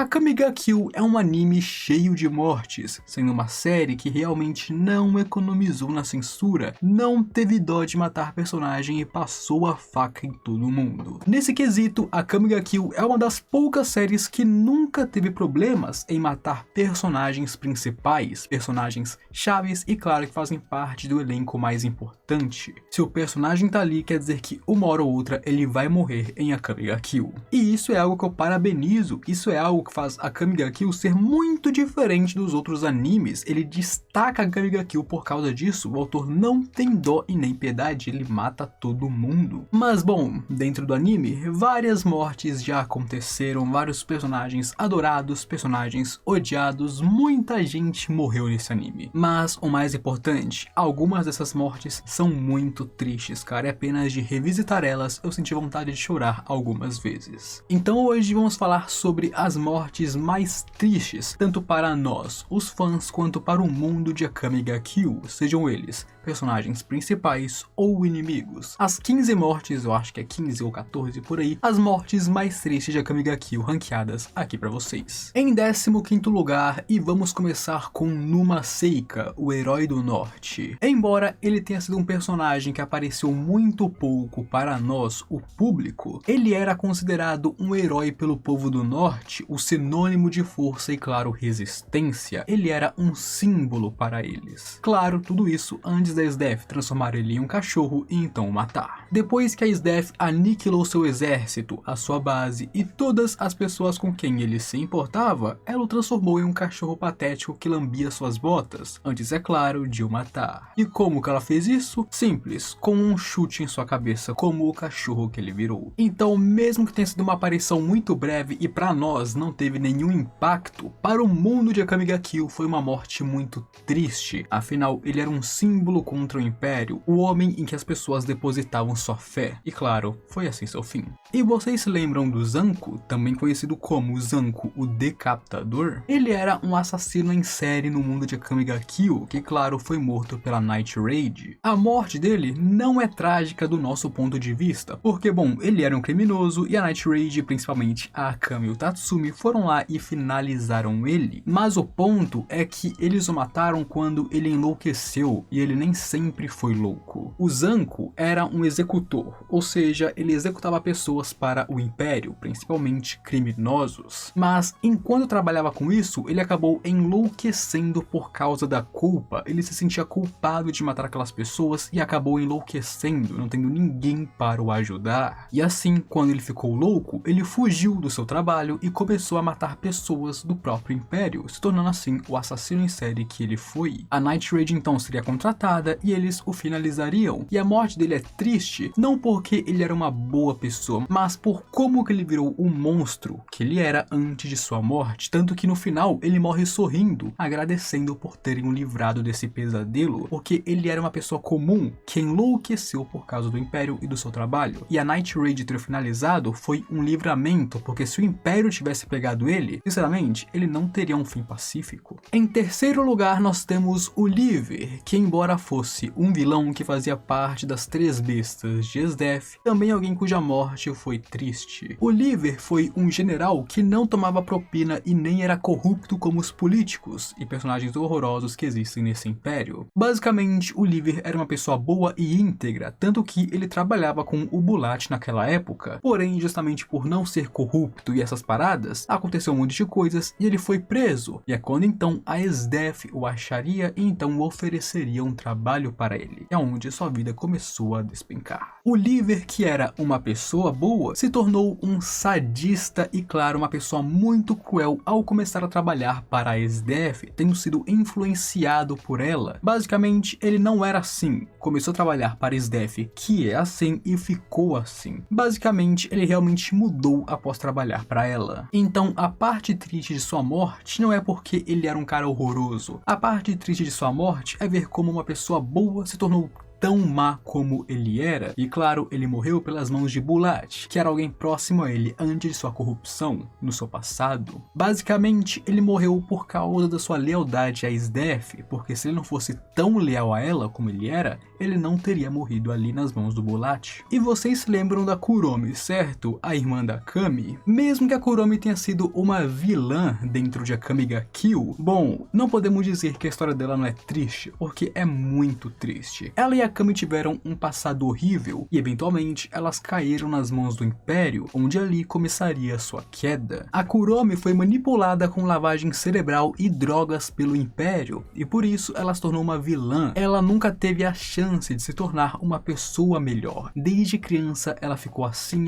Akame ga Kill é um anime cheio de mortes, sendo uma série que realmente não economizou na censura, não teve dó de matar personagem e passou a faca em todo mundo. Nesse quesito, Akame ga Kill é uma das poucas séries que nunca teve problemas em matar personagens principais, personagens chaves e claro que fazem parte do elenco mais importante. Se o personagem tá ali, quer dizer que uma hora ou outra ele vai morrer em Akame ga Kill. E isso é algo que eu parabenizo, isso é algo que faz Akame ga Kill ser muito diferente dos outros animes. Ele destaca Akame ga Kill por causa disso, o autor não tem dó e nem piedade, ele mata todo mundo. Mas bom, dentro do anime, várias mortes já aconteceram, vários personagens adorados, personagens odiados, muita gente morreu nesse anime. Mas o mais importante, algumas dessas mortes são muito tristes, cara, é apenas de revisitar elas, eu senti vontade de chorar algumas vezes. Então hoje vamos falar sobre as mortes mais tristes, tanto para nós, os fãs, quanto para o mundo de Akame ga Kill, sejam eles personagens principais ou inimigos. As 15 mortes, eu acho que é 15 ou 14 por aí, as mortes mais tristes de Akame ga Kill ranqueadas aqui pra vocês. Em 15º lugar, e vamos começar com Numa Seika, o herói do norte. Embora ele tenha sido um personagem que apareceu muito pouco para nós, o público, ele era considerado um herói pelo povo do norte, o sinônimo de força e claro, resistência. Ele era um símbolo para eles. Claro, tudo isso antes da SDF transformar ele em um cachorro e então o matar. Depois que a SDF aniquilou seu exército, a sua base e todas as pessoas com quem ele se importava, ela o transformou em um cachorro patético que lambia suas botas, antes é claro de o matar. E como que ela fez isso? Simples, com um chute em sua cabeça, como o cachorro que ele virou. Então mesmo que tenha sido uma aparição muito breve e pra nós não teve nenhum impacto, para o mundo de Akame ga Kill foi uma morte muito triste, afinal ele era um símbolo contra o Império, o homem em que as pessoas depositavam sua fé, e claro, foi assim seu fim. E vocês se lembram do Zanko, também conhecido como Zanko, o Decapitador? Ele era um assassino em série no mundo de Akame ga Kill, que claro, foi morto pela Night Raid. A morte dele não é trágica do nosso ponto de vista, porque bom, ele era um criminoso e a Night Raid, principalmente a Akame e o Tatsumi, foram lá e finalizaram ele. Mas o ponto é que eles o mataram quando ele enlouqueceu, e ele nem sempre foi louco. O Zanko era um executor, ou seja, ele executava pessoas para o Império, principalmente criminosos. Mas enquanto trabalhava com isso, ele acabou enlouquecendo por causa da culpa. Ele se sentia culpado de matar aquelas pessoas e acabou enlouquecendo, não tendo ninguém para o ajudar. E assim, quando ele ficou louco, ele fugiu do seu trabalho e começou a matar pessoas do próprio Império, se tornando assim o assassino em série que ele foi. A Night Raid então seria contratada e eles o finalizariam. E a morte dele é triste, não porque ele era uma boa pessoa, mas por como que ele virou o monstro que ele era antes de sua morte, tanto que no final ele morre sorrindo, agradecendo por terem o livrado desse pesadelo, porque ele era uma pessoa comum que enlouqueceu por causa do Império e do seu trabalho. E a Night Raid ter finalizado foi um livramento, porque se o Império tivesse pegado ele, sinceramente, ele não teria um fim pacífico. Em terceiro lugar, nós temos o Liver, que embora fosse um vilão que fazia parte das 3 bestas de SDF, também alguém cuja morte foi triste. O Liver foi um general que não tomava propina e nem era corrupto como os políticos e personagens horrorosos que existem nesse império. Basicamente, o Liver era uma pessoa boa e íntegra, tanto que ele trabalhava com o Bulat naquela época, porém, justamente por não ser corrupto e essas paradas, aconteceu um monte de coisas e ele foi preso. E é quando então a SDF o acharia e então o ofereceria um trabalho para ele, é onde sua vida começou a despencar. O Liver, que era uma pessoa boa, se tornou um sadista e claro, uma pessoa muito cruel ao começar a trabalhar para a SDF, tendo sido influenciado por ela. Basicamente, ele não era assim, começou a trabalhar para a SDF, que é assim, e ficou assim. Basicamente, ele realmente mudou após trabalhar para ela. Então, a parte triste de sua morte não é porque ele era um cara horroroso. A parte triste de sua morte é ver como uma pessoa boa se tornou tão má como ele era, e claro, ele morreu pelas mãos de Bulat, que era alguém próximo a ele antes de sua corrupção, no seu passado. Basicamente, ele morreu por causa da sua lealdade à SDF, porque se ele não fosse tão leal a ela como ele era, ele não teria morrido ali nas mãos do Bolate. E vocês se lembram da Kuromi, certo? A irmã da Akame? Mesmo que a Kuromi tenha sido uma vilã dentro de Akame ga Kill, bom, não podemos dizer que a história dela não é triste, porque é muito triste. Ela e a Akame tiveram um passado horrível e eventualmente elas caíram nas mãos do Império, onde ali começaria sua queda. A Kuromi foi manipulada com lavagem cerebral e drogas pelo Império, e por isso ela se tornou uma vilã. Ela nunca teve a chance de se tornar uma pessoa melhor. Desde criança ela ficou assim,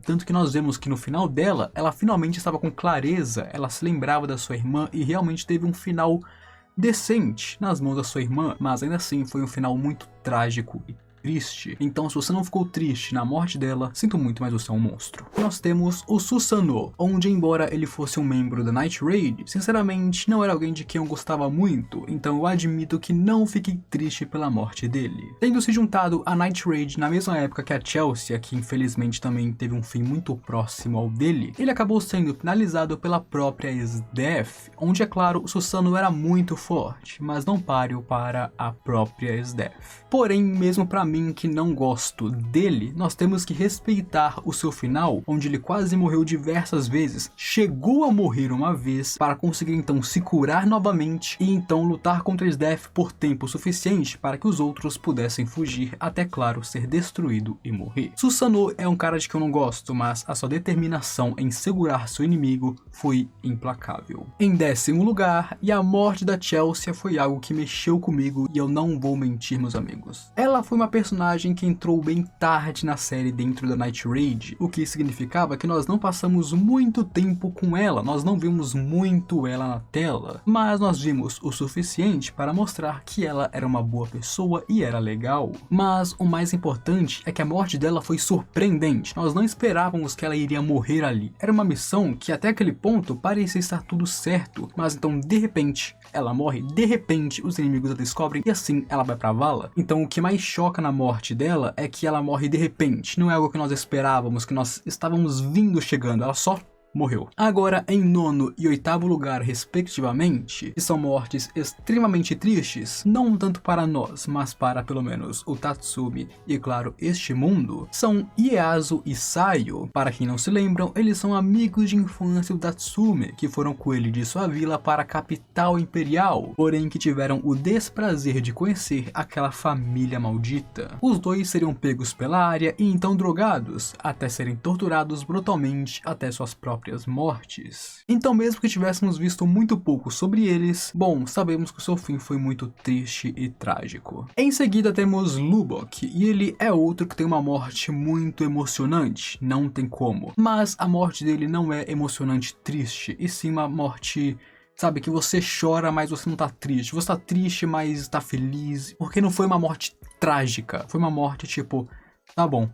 tanto que nós vemos que no final dela, ela finalmente estava com clareza, ela se lembrava da sua irmã e realmente teve um final decente nas mãos da sua irmã, mas ainda assim foi um final muito trágico e triste. Então, se você não ficou triste na morte dela, sinto muito, mas você é um monstro. Nós temos o Susanoo, onde embora ele fosse um membro da Night Raid, sinceramente não era alguém de quem eu gostava muito, então eu admito que não fiquei triste pela morte dele. Tendo se juntado a Night Raid na mesma época que a Chelsea, que infelizmente também teve um fim muito próximo ao dele, ele acabou sendo finalizado pela própria SDF, onde é claro, o Susanoo era muito forte, mas não páreo para a própria SDF. Porém, mesmo para mim que não gosto dele, nós temos que respeitar o seu final, onde ele quase morreu diversas vezes, chegou a morrer uma vez para conseguir então se curar novamente e então lutar contra a SDF por tempo suficiente para que os outros pudessem fugir até claro ser destruído e morrer. Susanoo é um cara de que eu não gosto, mas a sua determinação em segurar seu inimigo foi implacável. Em 10º lugar, e a morte da Chelsea foi algo que mexeu comigo e eu não vou mentir, meus amigos. Ela foi uma personagem que entrou bem tarde na série dentro da Night Raid, o que significava que nós não passamos muito tempo com ela, nós não vimos muito ela na tela, mas nós vimos o suficiente para mostrar que ela era uma boa pessoa e era legal. Mas o mais importante é que a morte dela foi surpreendente, nós não esperávamos que ela iria morrer ali. Era uma missão que até aquele ponto parecia estar tudo certo, mas então de repente ela morre, de repente os inimigos a descobrem e assim ela vai pra vala. Então o que mais choca na morte dela é que ela morre de repente, não é algo que nós esperávamos, que nós estávamos vindo chegando, ela só morreu. Agora, em 9º e 8º lugar, respectivamente, que são mortes extremamente tristes, não tanto para nós, mas para pelo menos o Tatsumi e, claro, este mundo, são Ieyasu e Sayo. Para quem não se lembram, eles são amigos de infância do Tatsumi, que foram com ele de sua vila para a capital imperial, porém que tiveram o desprazer de conhecer aquela família maldita. Os dois seriam pegos pela área e então drogados, até serem torturados brutalmente até suas próprias mortes. Então, mesmo que tivéssemos visto muito pouco sobre eles, bom, sabemos que o seu fim foi muito triste e trágico. Em seguida temos Lubok, e ele é outro que tem uma morte muito emocionante, não tem como. Mas a morte dele não é emocionante triste, e sim uma morte, sabe, que você chora, mas você não tá triste. Você tá triste, mas tá feliz, porque não foi uma morte trágica, foi uma morte tipo, tá bom,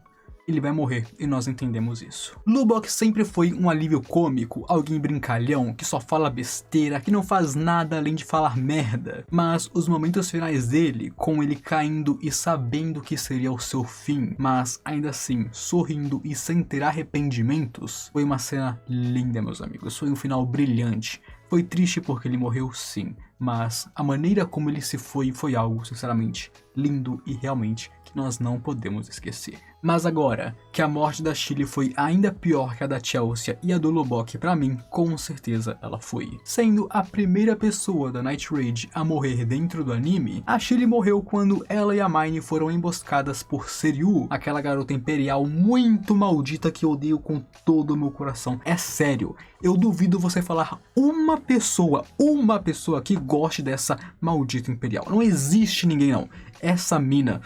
ele vai morrer, e nós entendemos isso. Lubok sempre foi um alívio cômico, alguém brincalhão, que só fala besteira, que não faz nada além de falar merda. Mas os momentos finais dele, com ele caindo e sabendo que seria o seu fim, mas ainda assim sorrindo e sem ter arrependimentos, foi uma cena linda, meus amigos. Foi um final brilhante. Foi triste porque ele morreu, sim, mas a maneira como ele se foi algo, sinceramente, lindo e realmente que nós não podemos esquecer. Mas agora, que a morte da Chile foi ainda pior que a da Chelsea e a do Lubok, pra mim, com certeza ela foi. Sendo a primeira pessoa da Night Raid a morrer dentro do anime, a Chile morreu quando ela e a Mine foram emboscadas por Seryu, aquela garota imperial muito maldita que eu odeio com todo o meu coração. É sério, eu duvido você falar uma pessoa que goste dessa maldita imperial. Não existe ninguém não. Essa mina...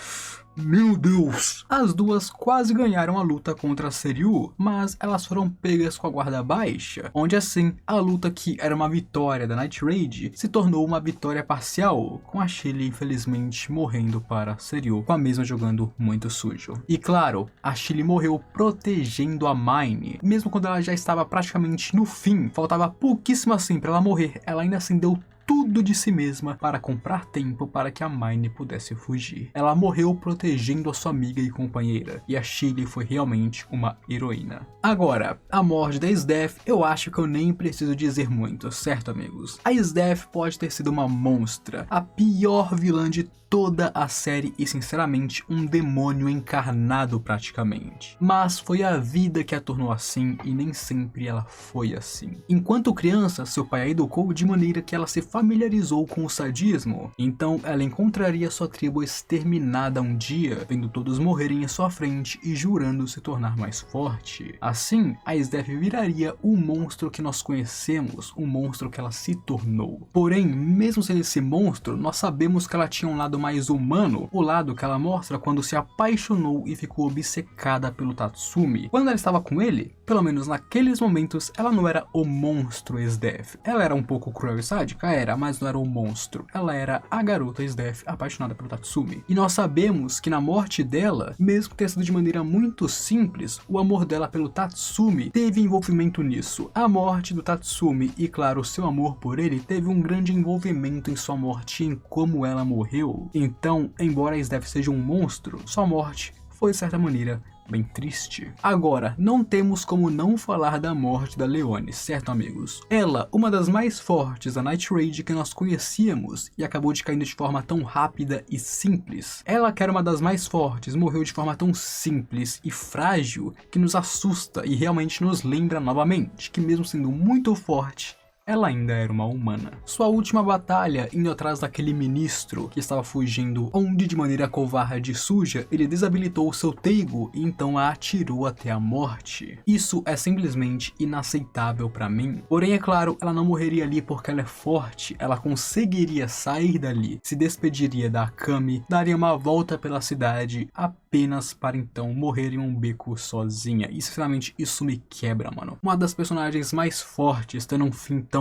Meu Deus! As duas quase ganharam a luta contra a Seryu, mas elas foram pegas com a guarda baixa, onde assim, a luta que era uma vitória da Night Raid se tornou uma vitória parcial, com a Chile infelizmente morrendo para Seryu, com a mesma jogando muito sujo. E claro, a Chile morreu protegendo a Mine, mesmo quando ela já estava praticamente no fim, faltava pouquíssimo assim para ela morrer, ela ainda assim deu tudo tudo de si mesma para comprar tempo para que a Mine pudesse fugir. Ela morreu protegendo a sua amiga e companheira, e a Chile foi realmente uma heroína. Agora, a morte da Sdeath, eu acho que eu nem preciso dizer muito, certo, amigos? A Sdeath pode ter sido uma monstra, a pior vilã de toda a série e sinceramente um demônio encarnado praticamente. Mas foi a vida que a tornou assim e nem sempre ela foi assim. Enquanto criança, seu pai a educou de maneira que ela se familiarizou com o sadismo, então ela encontraria sua tribo exterminada um dia, vendo todos morrerem em sua frente e jurando se tornar mais forte. Assim, a Sdeath viraria o monstro que nós conhecemos, o monstro que ela se tornou. Porém, mesmo sendo esse monstro, nós sabemos que ela tinha um lado mais humano, o lado que ela mostra quando se apaixonou e ficou obcecada pelo Tatsumi. Quando ela estava com ele, pelo menos naqueles momentos, ela não era o monstro Sdeath. Ela era um pouco cruel e sádica, era, mas não era o monstro. Ela era a garota Sdeath apaixonada pelo Tatsumi. E nós sabemos que na morte dela, mesmo que tenha sido de maneira muito simples, o amor dela pelo Tatsumi teve envolvimento nisso. A morte do Tatsumi e, claro, seu amor por ele teve um grande envolvimento em sua morte e em como ela morreu. Então, embora a Sdeath seja um monstro, sua morte foi, de certa maneira, bem triste. Agora, não temos como não falar da morte da Leone, certo, amigos? Ela, uma das mais fortes da Night Raid que nós conhecíamos e acabou de caindo de forma tão rápida e simples. Ela, que era uma das mais fortes, morreu de forma tão simples e frágil que nos assusta e realmente nos lembra novamente que, mesmo sendo muito forte, ela ainda era uma humana. Sua última batalha, indo atrás daquele ministro que estava fugindo, onde de maneira covarde e suja, ele desabilitou seu Teigo e então a atirou até a morte. Isso é simplesmente inaceitável pra mim. Porém, é claro, ela não morreria ali porque ela é forte, ela conseguiria sair dali, se despediria da Akame, daria uma volta pela cidade, apenas para então morrer em um beco sozinha. E sinceramente isso me quebra, mano. Uma das personagens mais fortes tendo um fim tão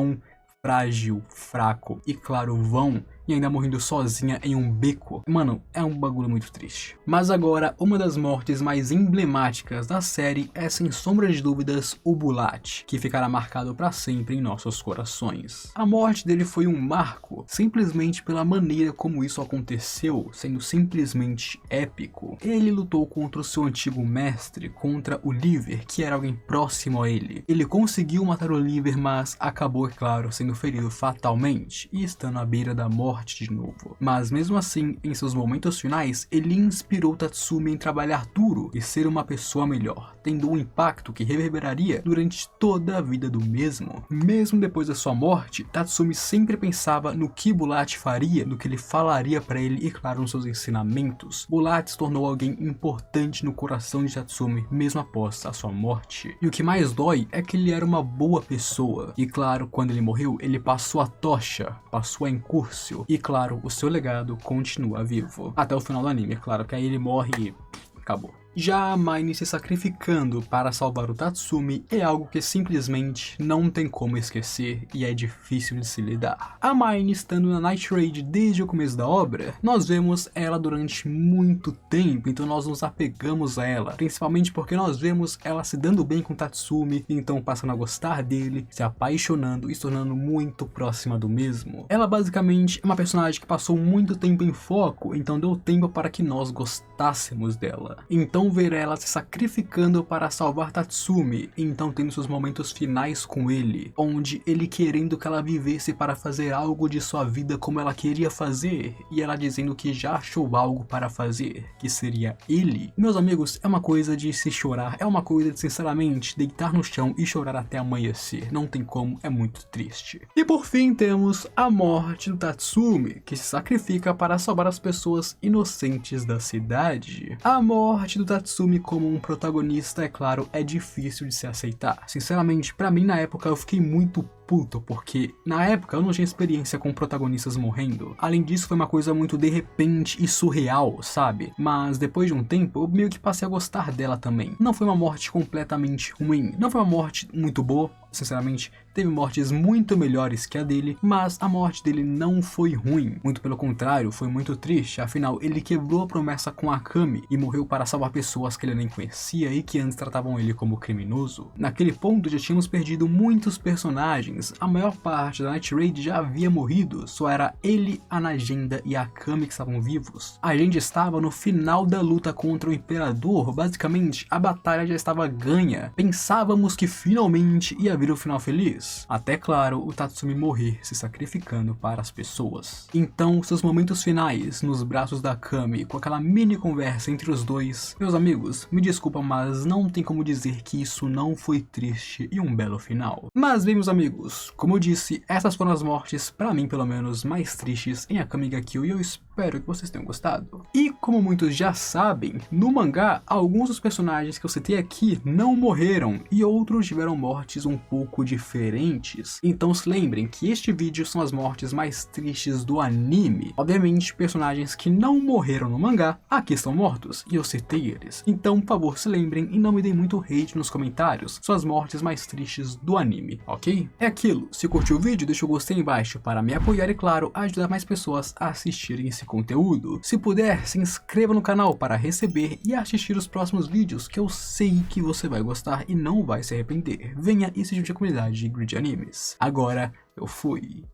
frágil, fraco e claro vão, e ainda morrendo sozinha em um beco. Mano, é um bagulho muito triste. Mas agora, uma das mortes mais emblemáticas da série é, sem sombra de dúvidas, o Bulat, que ficará marcado para sempre em nossos corações. A morte dele foi um marco, simplesmente pela maneira como isso aconteceu, sendo simplesmente épico. Ele lutou contra o seu antigo mestre, contra o Liver, que era alguém próximo a ele. Ele conseguiu matar o Liver, mas acabou, é claro, sendo ferido fatalmente e estando à beira da morte de novo. Mas mesmo assim, em seus momentos finais, ele inspirou Tatsumi em trabalhar duro e ser uma pessoa melhor, tendo um impacto que reverberaria durante toda a vida do mesmo. Mesmo depois da sua morte, Tatsumi sempre pensava no que Bulat faria, no que ele falaria para ele e, claro, nos seus ensinamentos. Bulat se tornou alguém importante no coração de Tatsumi, mesmo após a sua morte. E o que mais dói é que ele era uma boa pessoa. E claro, quando ele morreu, ele passou a tocha, passou a incúrsio. E claro, o seu legado continua vivo. Até o final do anime, claro, que aí ele morre e acabou. Já a Mine se sacrificando para salvar o Tatsumi é algo que simplesmente não tem como esquecer e é difícil de se lidar. A Mine estando na Night Raid desde o começo da obra, nós vemos ela durante muito tempo, então nós nos apegamos a ela, principalmente porque nós vemos ela se dando bem com o Tatsumi, então passando a gostar dele, se apaixonando e se tornando muito próxima do mesmo. Ela basicamente é uma personagem que passou muito tempo em foco, então deu tempo para que nós gostássemos dela. Então ver ela se sacrificando para salvar Tatsumi, então tendo seus momentos finais com ele, onde ele querendo que ela vivesse para fazer algo de sua vida como ela queria fazer, e ela dizendo que já achou algo para fazer, que seria ele. Meus amigos, é uma coisa de se chorar, é uma coisa de sinceramente deitar no chão e chorar até amanhecer, não tem como, é muito triste. E por fim temos a morte do Tatsumi, que se sacrifica para salvar as pessoas inocentes da cidade. A morte do Tatsumi como um protagonista, é claro, é difícil de se aceitar. Sinceramente, pra mim na época eu fiquei muito puto, porque na época eu não tinha experiência com protagonistas morrendo. Além disso, foi uma coisa muito de repente e surreal, sabe? Mas depois de um tempo, eu meio que passei a gostar dela também. Não foi uma morte completamente ruim, não foi uma morte muito boa, Sinceramente, teve mortes muito melhores que a dele, mas a morte dele não foi ruim. Muito pelo contrário, foi muito triste, afinal ele quebrou a promessa com Akame e morreu para salvar pessoas que ele nem conhecia e que antes tratavam ele como criminoso. Naquele ponto já tínhamos perdido muitos personagens, a maior parte da Night Raid já havia morrido, só era ele, a Najenda e a Akame que estavam vivos. A gente estava no final da luta contra o Imperador, basicamente a batalha já estava ganha. Pensávamos que finalmente ia vir o final feliz, até claro o Tatsumi morrer se sacrificando para as pessoas. Então seus momentos finais nos braços da Akame, com aquela mini conversa entre os dois, meus amigos, me desculpa, mas não tem como dizer que isso não foi triste e um belo final. Mas bem, meus amigos, como eu disse, essas foram as mortes, pra mim pelo menos, mais tristes em Akame ga Kill, e eu espero que vocês tenham gostado. E como muitos já sabem, no mangá, alguns dos personagens que eu citei aqui não morreram, e outros tiveram mortes um pouco diferentes. Então se lembrem que este vídeo são as mortes mais tristes do anime. Obviamente, personagens que não morreram no mangá, aqui estão mortos, e eu citei eles. Então, por favor, se lembrem e não me deem muito hate nos comentários, são as mortes mais tristes do anime, ok? É aquilo, se curtiu o vídeo, deixa o gostei embaixo para me apoiar e, claro, ajudar mais pessoas a assistirem esse conteúdo. Se puder, se inscreva no canal para receber e assistir os próximos vídeos, que eu sei que você vai gostar e não vai se arrepender. Venha e se junte à comunidade de Greedy Animes. Agora, eu fui.